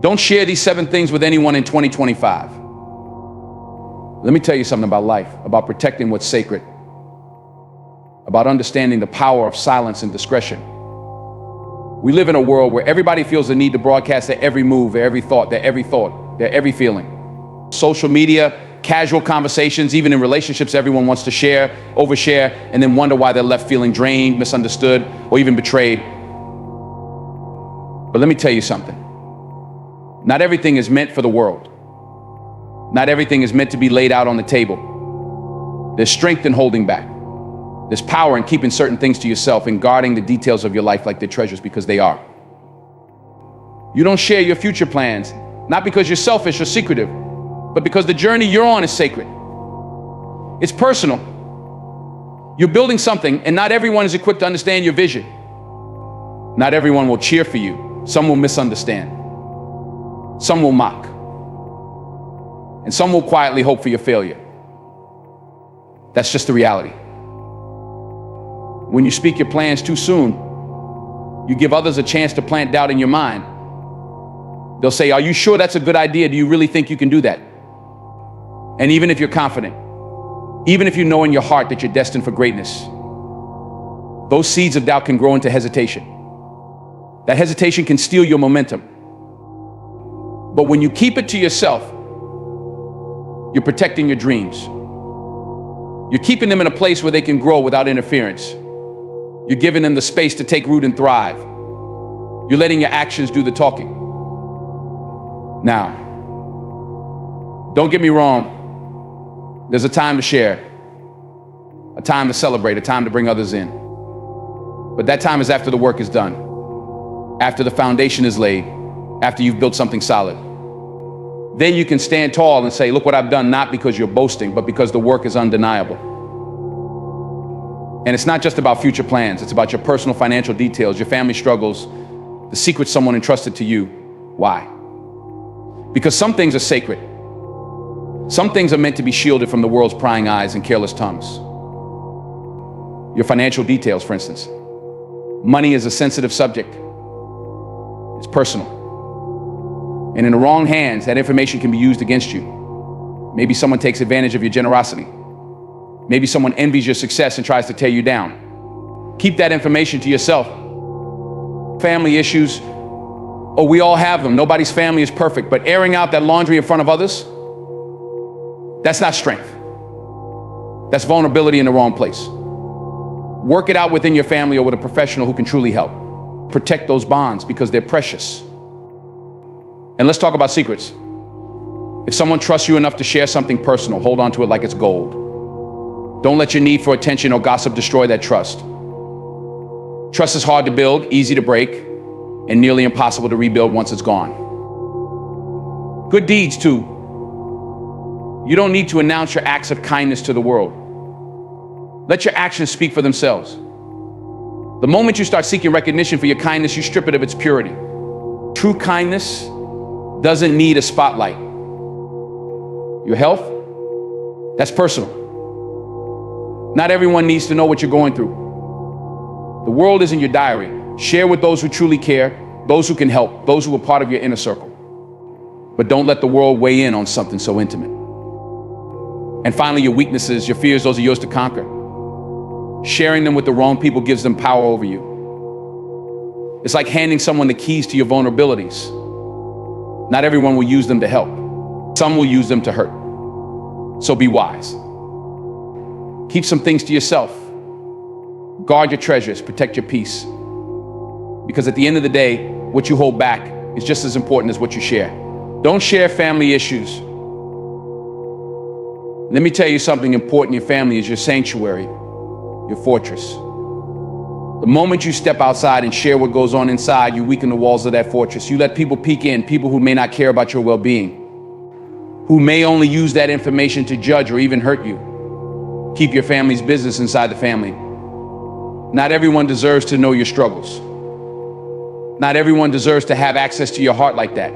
Don't share these 7 things with anyone in 2025. Let me tell you something about life, about protecting what's sacred, about understanding the power of silence and discretion. We live in a world where everybody feels the need to broadcast their every move, their every thought, their every feeling. Social media, casual conversations, even in relationships, everyone wants to share, overshare, and then wonder why they're left feeling drained, misunderstood, or even betrayed. But let me tell you something. Not everything is meant for the world. Not everything is meant to be laid out on the table. There's strength in holding back. There's power in keeping certain things to yourself and guarding the details of your life like they're treasures, because they are. You don't share your future plans, not because you're selfish or secretive, but because the journey you're on is sacred. It's personal. You're building something, and not everyone is equipped to understand your vision. Not everyone will cheer for you. Some will misunderstand. Some will mock. And some will quietly hope for your failure. That's just the reality. When you speak your plans too soon, you give others a chance to plant doubt in your mind. They'll say, "Are you sure that's a good idea? Do you really think you can do that?" And even if you're confident, even if you know in your heart that you're destined for greatness, those seeds of doubt can grow into hesitation. That hesitation can steal your momentum. But when you keep it to yourself, you're protecting your dreams. You're keeping them in a place where they can grow without interference. You're giving them the space to take root and thrive. You're letting your actions do the talking. Now, don't get me wrong. There's a time to share, a time to celebrate, a time to bring others in. But that time is after the work is done, after the foundation is laid, after you've built something solid. Then you can stand tall and say, "Look what I've done," not because you're boasting, but because the work is undeniable. And it's not just about future plans. It's about your personal financial details, your family struggles, the secrets someone entrusted to you. Why? Because some things are sacred. Some things are meant to be shielded from the world's prying eyes and careless tongues. Your financial details, for instance. Money is a sensitive subject. It's personal. And in the wrong hands, that information can be used against you. Maybe someone takes advantage of your generosity. Maybe someone envies your success and tries to tear you down. Keep that information to yourself. Family issues, oh, we all have them. Nobody's family is perfect, but airing out that laundry in front of others, that's not strength. That's vulnerability in the wrong place. Work it out within your family or with a professional who can truly help. Protect those bonds because they're precious. And let's talk about secrets. If someone trusts you enough to share something personal, hold on to it like it's gold. Don't let your need for attention or gossip destroy that trust. Trust is hard to build, easy to break, and nearly impossible to rebuild once it's gone. Good deeds, too. You don't need to announce your acts of kindness to the world. Let your actions speak for themselves. The moment you start seeking recognition for your kindness, you strip it of its purity. True kindness doesn't need a spotlight. Your health, that's personal. Not everyone needs to know what you're going through. The world isn't your diary. Share with those who truly care, those who can help, those who are part of your inner circle. But don't let the world weigh in on something so intimate. And finally, your weaknesses, your fears, those are yours to conquer. Sharing them with the wrong people gives them power over you. It's like handing someone the keys to your vulnerabilities. Not everyone will use them to help. Some will use them to hurt. So be wise. Keep some things to yourself. Guard your treasures, protect your peace. Because at the end of the day, what you hold back is just as important as what you share. Don't share family issues. Let me tell you something important. Your family is your sanctuary, your fortress. The moment you step outside and share what goes on inside, you weaken the walls of that fortress. You let people peek in, people who may not care about your well-being, who may only use that information to judge or even hurt you. Keep your family's business inside the family. Not everyone deserves to know your struggles. Not everyone deserves to have access to your heart like that.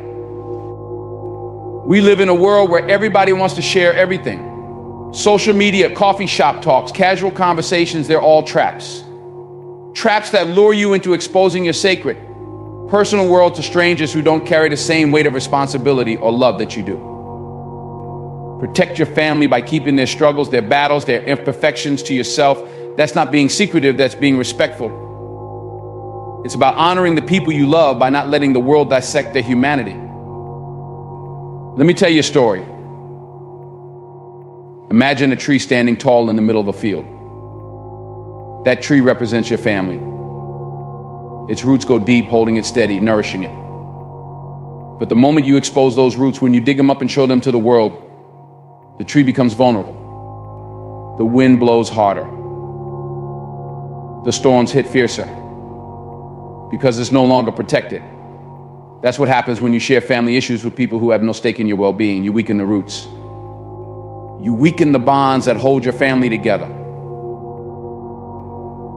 We live in a world where everybody wants to share everything. Social media, coffee shop talks, casual conversations, they're all traps. Traps that lure you into exposing your sacred, personal world to strangers who don't carry the same weight of responsibility or love that you do. Protect your family by keeping their struggles, their battles, their imperfections to yourself. That's not being secretive, that's being respectful. It's about honoring the people you love by not letting the world dissect their humanity. Let me tell you a story. Imagine a tree standing tall in the middle of a field. That tree represents your family. Its roots go deep, holding it steady, nourishing it. But the moment you expose those roots, when you dig them up and show them to the world, the tree becomes vulnerable. The wind blows harder. The storms hit fiercer because it's no longer protected. That's what happens when you share family issues with people who have no stake in your well-being. You weaken the roots. You weaken the bonds that hold your family together.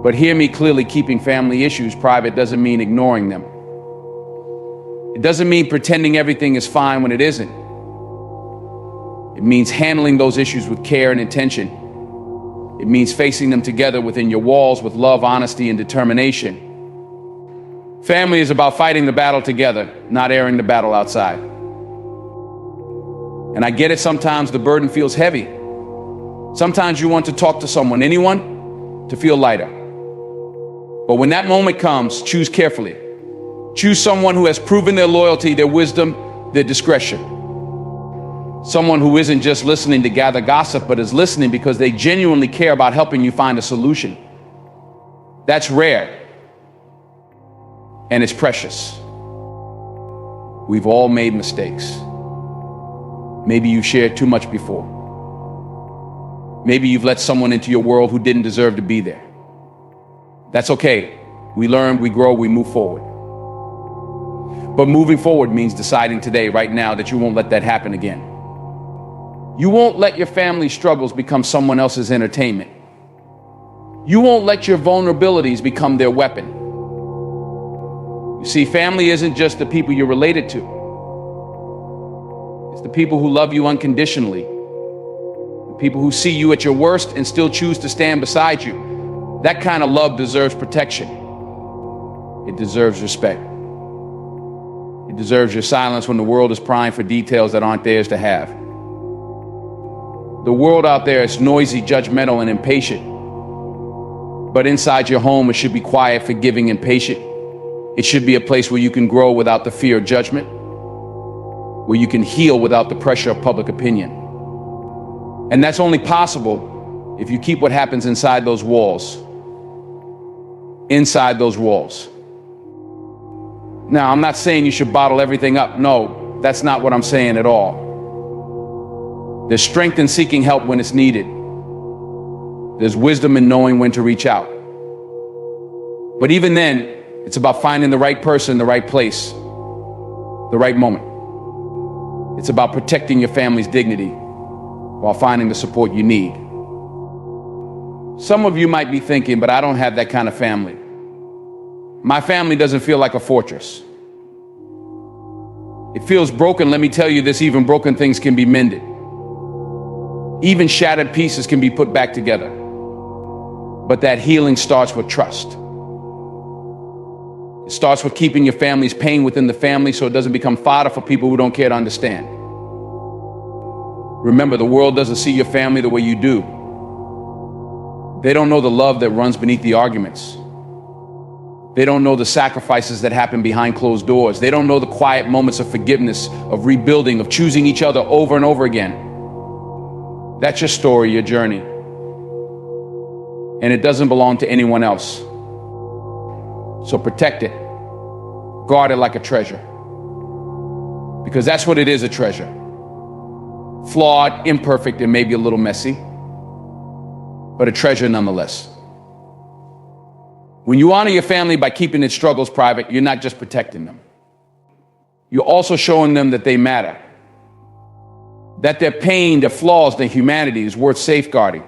But hear me clearly, keeping family issues private doesn't mean ignoring them. It doesn't mean pretending everything is fine when it isn't. It means handling those issues with care and intention. It means facing them together within your walls with love, honesty, and determination. Family is about fighting the battle together, not airing the battle outside. And I get it, sometimes the burden feels heavy. Sometimes you want to talk to someone, anyone, to feel lighter. But when that moment comes, choose carefully. Choose someone who has proven their loyalty, their wisdom, their discretion. Someone who isn't just listening to gather gossip, but is listening because they genuinely care about helping you find a solution. That's rare. And it's precious. We've all made mistakes. Maybe you shared too much before. Maybe you've let someone into your world who didn't deserve to be there. That's okay. We learn, we grow, we move forward. But moving forward means deciding today, right now, that you won't let that happen again. You won't let your family struggles become someone else's entertainment. You won't let your vulnerabilities become their weapon. You see, family isn't just the people you're related to. It's the people who love you unconditionally. The people who see you at your worst and still choose to stand beside you. That kind of love deserves protection. It deserves respect. It deserves your silence when the world is prying for details that aren't theirs to have. The world out there is noisy, judgmental, and impatient. But inside your home, it should be quiet, forgiving, and patient. It should be a place where you can grow without the fear of judgment, where you can heal without the pressure of public opinion. And that's only possible if you keep what happens inside those walls. Inside those walls. Now, I'm not saying you should bottle everything up. No, that's not what I'm saying at all. There's strength in seeking help when it's needed. There's wisdom in knowing when to reach out. But even then, it's about finding the right person, the right place, the right moment. It's about protecting your family's dignity while finding the support you need. Some of you might be thinking, but I don't have that kind of family. My family doesn't feel like a fortress. It feels broken. Let me tell you this, even broken things can be mended. Even shattered pieces can be put back together. But that healing starts with trust. It starts with keeping your family's pain within the family so it doesn't become fodder for people who don't care to understand. Remember, the world doesn't see your family the way you do. They don't know the love that runs beneath the arguments. They don't know the sacrifices that happen behind closed doors. They don't know the quiet moments of forgiveness, of rebuilding, of choosing each other over and over again. That's your story, your journey. And it doesn't belong to anyone else. So protect it. Guard it like a treasure. Because that's what it is, a treasure. Flawed, imperfect, and maybe a little messy, but a treasure nonetheless. When you honor your family by keeping its struggles private, you're not just protecting them. You're also showing them that they matter. That their pain, their flaws, their humanity is worth safeguarding.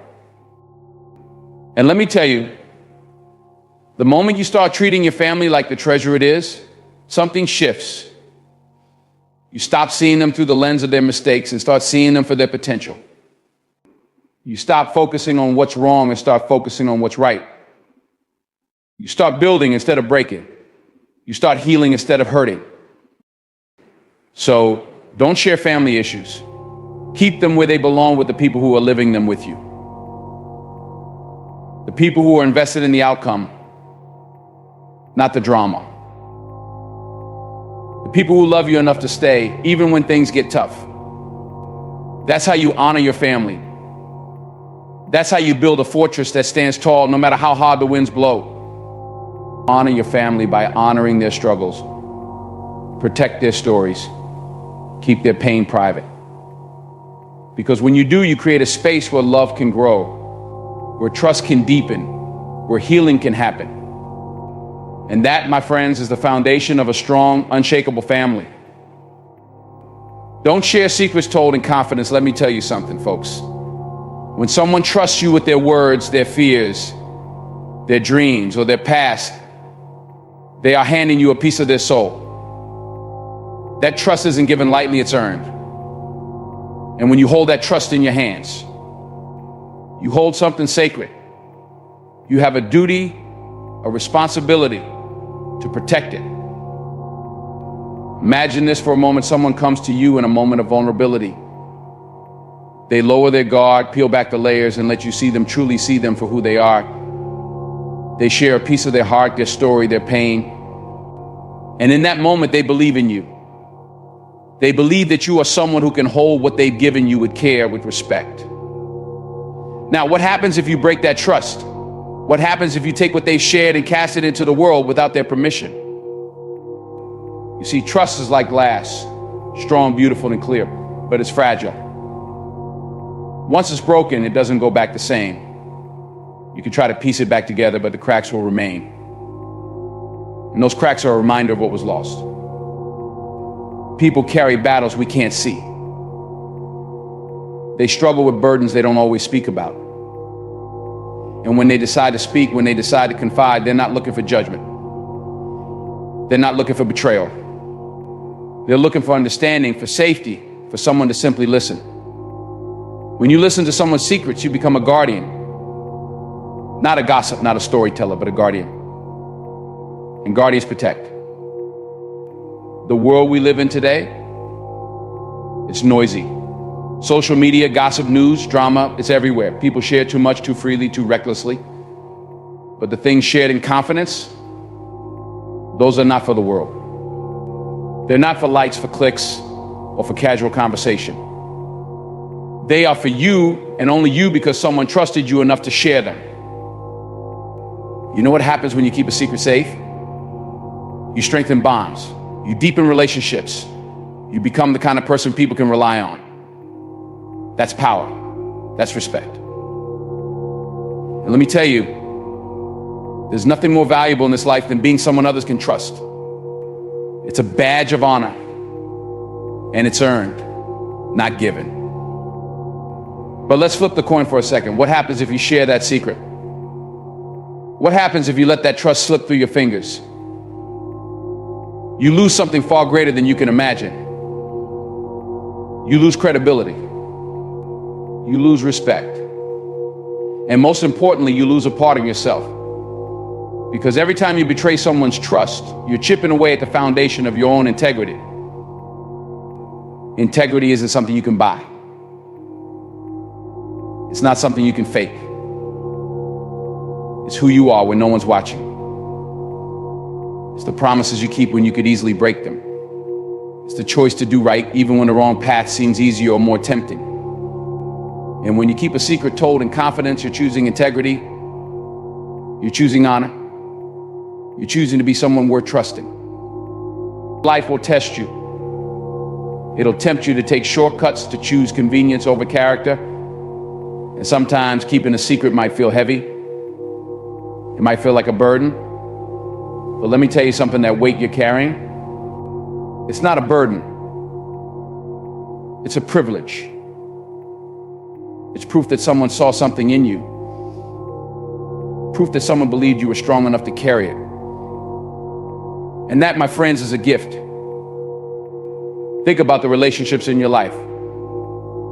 And let me tell you, the moment you start treating your family like the treasure it is, something shifts. You stop seeing them through the lens of their mistakes and start seeing them for their potential. You stop focusing on what's wrong and start focusing on what's right. You start building instead of breaking. You start healing instead of hurting. So don't share family issues. Keep them where they belong, with the people who are living them with you. The people who are invested in the outcome, not the drama. The people who love you enough to stay, even when things get tough. That's how you honor your family. That's how you build a fortress that stands tall no matter how hard the winds blow. Honor your family by honoring their struggles. Protect their stories. Keep their pain private. Because when you do, you create a space where love can grow, where trust can deepen, where healing can happen. And that, my friends, is the foundation of a strong, unshakable family. Don't share secrets told in confidence. Let me tell you something, folks. When someone trusts you with their words, their fears, their dreams, or their past, they are handing you a piece of their soul. That trust isn't given lightly, it's earned. And when you hold that trust in your hands, you hold something sacred. You have a duty, a responsibility to protect it. Imagine this for a moment. Someone comes to you in a moment of vulnerability. They lower their guard, peel back the layers, and let you see them, truly see them for who they are. They share a piece of their heart, their story, their pain. And in that moment, they believe in you. They believe that you are someone who can hold what they've given you with care, with respect. Now, what happens if you break that trust? What happens if you take what they've shared and cast it into the world without their permission? You see, trust is like glass, strong, beautiful, and clear, but it's fragile. Once it's broken, it doesn't go back the same. You can try to piece it back together, but the cracks will remain. And those cracks are a reminder of what was lost. People carry battles we can't see. They struggle with burdens they don't always speak about. And when they decide to speak, when they decide to confide, they're not looking for judgment. They're not looking for betrayal. They're looking for understanding, for safety, for someone to simply listen. When you listen to someone's secrets, you become a guardian. Not a gossip, not a storyteller, but a guardian. And guardians protect. The world we live in today, it's noisy. Social media, gossip, news, drama, it's everywhere. People share too much, too freely, too recklessly. But the things shared in confidence, those are not for the world. They're not for likes, for clicks, or for casual conversation. They are for you, and only you, because someone trusted you enough to share them. You know what happens when you keep a secret safe? You strengthen bonds. You deepen relationships. You become the kind of person people can rely on. That's power. That's respect. And let me tell you, there's nothing more valuable in this life than being someone others can trust. It's a badge of honor, and it's earned, not given. But let's flip the coin for a second. What happens if you share that secret? What happens if you let that trust slip through your fingers? You lose something far greater than you can imagine. You lose credibility. You lose respect. And most importantly, you lose a part of yourself. Because every time you betray someone's trust, you're chipping away at the foundation of your own integrity. Integrity isn't something you can buy. It's not something you can fake. It's who you are when no one's watching. It's the promises you keep when you could easily break them. It's the choice to do right even when the wrong path seems easier or more tempting. And when you keep a secret told in confidence, you're choosing integrity. You're choosing honor. You're choosing to be someone worth trusting. Life will test you. It'll tempt you to take shortcuts, to choose convenience over character. And sometimes keeping a secret might feel heavy. It might feel like a burden. But let me tell you something, that weight you're carrying, it's not a burden. It's a privilege. It's proof that someone saw something in you. Proof that someone believed you were strong enough to carry it. And that, my friends, is a gift. Think about the relationships in your life.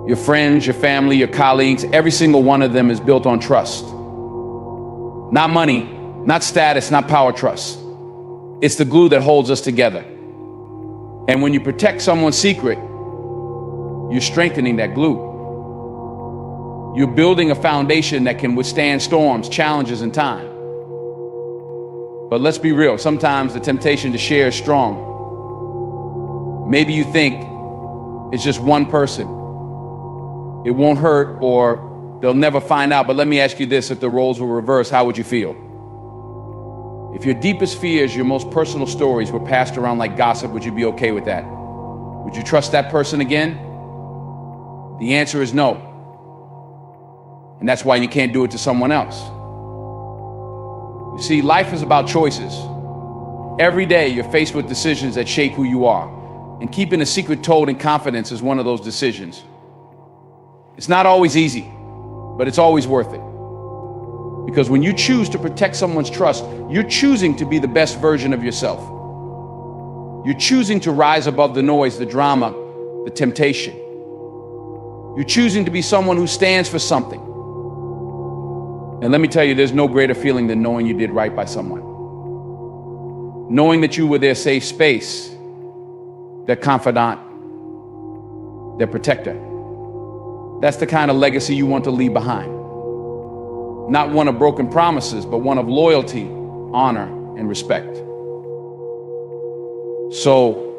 Your friends, your family, your colleagues, every single one of them is built on trust. Not money, not status, not power, trust. It's the glue that holds us together. And when you protect someone's secret, you're strengthening that glue. You're building a foundation that can withstand storms, challenges, and time. But let's be real, sometimes the temptation to share is strong. Maybe you think it's just one person. It won't hurt or they'll never find out. But let me ask you this, if the roles were reversed, how would you feel? If your deepest fears, your most personal stories were passed around like gossip, would you be okay with that? Would you trust that person again? The answer is no. And that's why you can't do it to someone else. You see, life is about choices. Every day you're faced with decisions that shape who you are. And keeping a secret told in confidence is one of those decisions. It's not always easy, but it's always worth it. Because when you choose to protect someone's trust, you're choosing to be the best version of yourself. You're choosing to rise above the noise, the drama, the temptation. You're choosing to be someone who stands for something. And let me tell you, there's no greater feeling than knowing you did right by someone. Knowing that you were their safe space, their confidant, their protector. That's the kind of legacy you want to leave behind. Not one of broken promises, but one of loyalty, honor, and respect. So,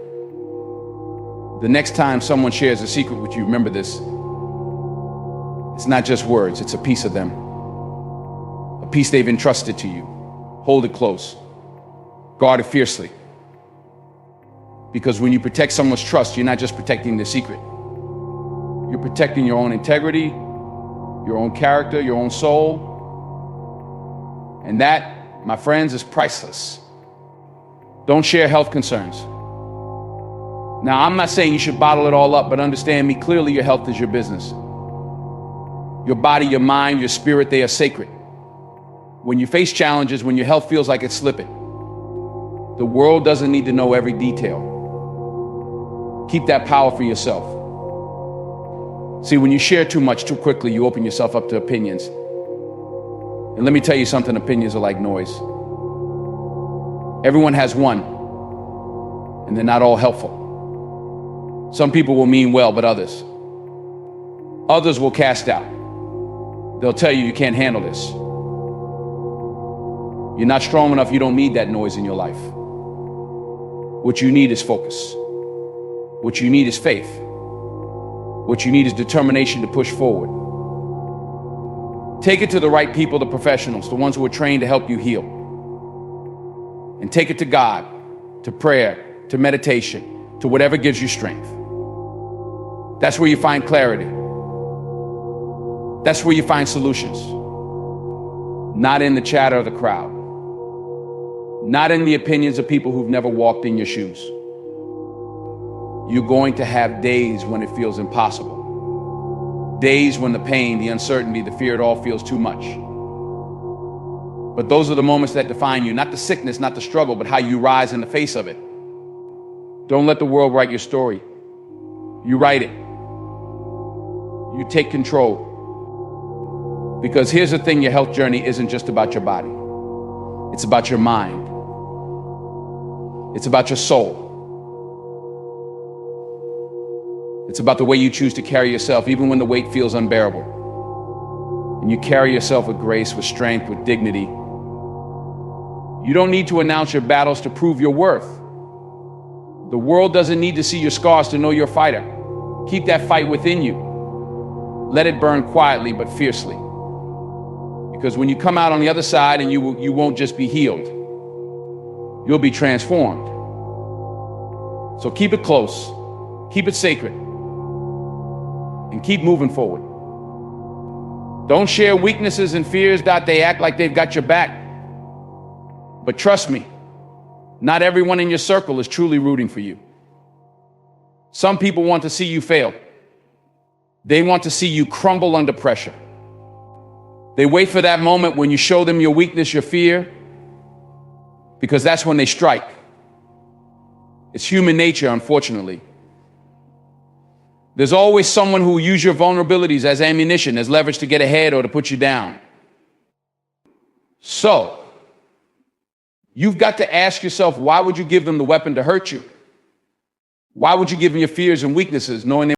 the next time someone shares a secret with you, remember this. It's not just words, it's a piece of them. A piece they've entrusted to you. Hold it close. Guard it fiercely. Because when you protect someone's trust, you're not just protecting their secret. You're protecting your own integrity, your own character, your own soul. And that, my friends, is priceless. Don't share health concerns. Now, I'm not saying you should bottle it all up, but understand me clearly, your health is your business. Your body, your mind, your spirit, they are sacred. When you face challenges, when your health feels like it's slipping, the world doesn't need to know every detail. Keep that power for yourself. See, when you share too much too quickly, you open yourself up to opinions. And let me tell you something, opinions are like noise. Everyone has one, and they're not all helpful. Some people will mean well, but others will cast out. They'll tell you you can't handle this. You're not strong enough, you don't need that noise in your life. What you need is focus. What you need is faith. What you need is determination to push forward. Take it to the right people, the professionals, the ones who are trained to help you heal. And take it to God, to prayer, to meditation, to whatever gives you strength. That's where you find clarity. That's where you find solutions. Not in the chatter of the crowd. Not in the opinions of people who've never walked in your shoes. You're going to have days when it feels impossible. Days when the pain, the uncertainty, the fear, it all feels too much. But those are the moments that define you, not the sickness, not the struggle, but how you rise in the face of it. Don't let the world write your story. You write it. You take control. Because here's the thing, your health journey isn't just about your body. It's about your mind. It's about your soul. It's about the way you choose to carry yourself, even when the weight feels unbearable. And you carry yourself with grace, with strength, with dignity. You don't need to announce your battles to prove your worth. The world doesn't need to see your scars to know you're a fighter. Keep that fight within you. Let it burn quietly but fiercely. Because when you come out on the other side, and you won't just be healed, you'll be transformed. So keep it close, keep it sacred, and keep moving forward. Don't share weaknesses and fears that they act like they've got your back. But trust me, not everyone in your circle is truly rooting for you. Some people want to see you fail. They want to see you crumble under pressure. They wait for that moment when you show them your weakness, your fear, because that's when they strike. It's human nature, unfortunately. There's always someone who will use your vulnerabilities as ammunition, as leverage to get ahead or to put you down. So, You've got to ask yourself, why would you give them the weapon to hurt you? Why would you give them your fears and weaknesses knowing they